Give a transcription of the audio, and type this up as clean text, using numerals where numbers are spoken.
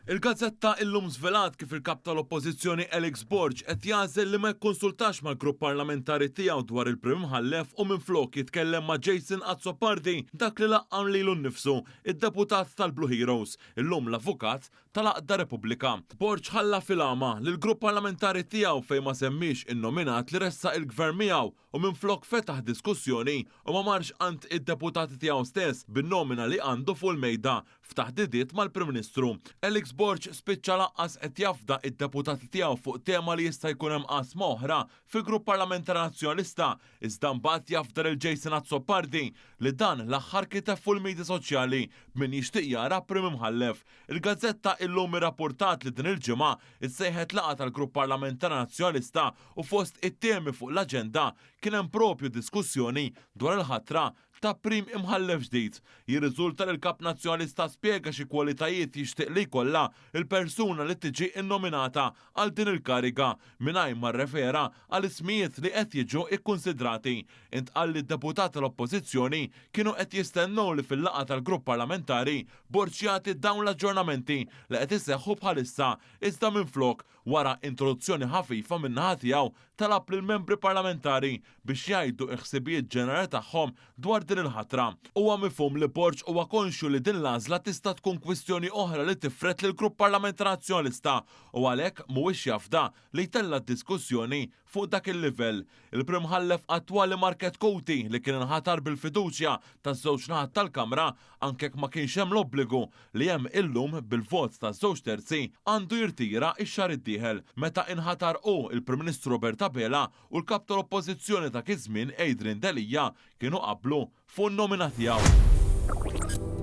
Il-gazzetta illum żvelat kif il-kap tal-Oppożizzjoni Alex Borg qed jagħżel li ma jikkonsultax mal-grupp parlamentari tiegħu dwar il-Prim Mħallef u minflok jitkellem ma' Jason Azzopardi dak li laqqan lilu nnifsu id-deputat tal-Blue Heroes, illum l-avukat tal-Aqda Repubblika. Borg ħalla fil-għama li l-grupp parlamentari tiegħu fejn ma semmix in-nominat li ressa il-gvern miegħu u minflok fetaħ diskussjoni u ma marx għand id-deputati tiegħu stess bin-nomina li għandu fuq il-mejda f'taħdidiet mal-Prim Ministru. Alex Borg spiċċa laqqas qed jafda id-deputati tiegħu fuq tema li jista' jkun hemm qasma oħra fil-Grupp Parlamentari Nazzjonalista, iżda mbagħad jafda lil Jason Azzopardi li dan l-aħħar kiteb fuq il-medja soċjali min jixtieq jara Prim Imħallef. Il-gazzetta illum irrapportat li din il-ġimgħa issejħet laqgħa tal-Grupp Parlamentari Nazzjonalista u fost it-temi fuq l-aġenda kien hemm propju diskussjoni dwar il-ħatra ta' Prim Imħallef ġdid. Jirriżulta li l-Kap Nazzjonalista spjega xi kwalitajiet jixtieq li jkollha il-persuna li tiġi innominata għal din il-kariga mingħajr ma rrefera għal ismijiet li qed jiġu ikkunsidrati. Intqal li d-deputati tal-Oppożizzjoni kienu qed jistennew li fil-laqgħa tal-Grupp Parlamentari Borg jagħti dawn l-aġġornamenti li qed iseħħu bħalissa iżda minflok wara introduzzjoni ħafifa min-naħa tiegħu talab lill membri parlamentari biex jgħidu ħsibijiet ġenerali tagħhom dwar din il-ħatra. Huwa mifhum li Borg huwa konxju li din l-għażla tista' tkun kwistjoni oħra li tifret lill grupp Parlamentari Nazzjonalista u għalhekk mhuwiex jafda li jtella d-diskussjoni fuq dak il-livell. Il-Prim Mħallef attwali Market Kouti li kien inħatar bil-fiduċja taż-żewġ naħat tal-Kamra anke ma kienx hemm l-obbligu li hemm illum bil-vot taż-żewġ terzi għandu jirtira x-xahar id-dieħel meta inħatar il-Prim Ministru Roberta Bela u l-kap tal-Oppożizzjoni ta' iż-żmien Adrian Delija kienu qablu fuq n-nomina tiegħu.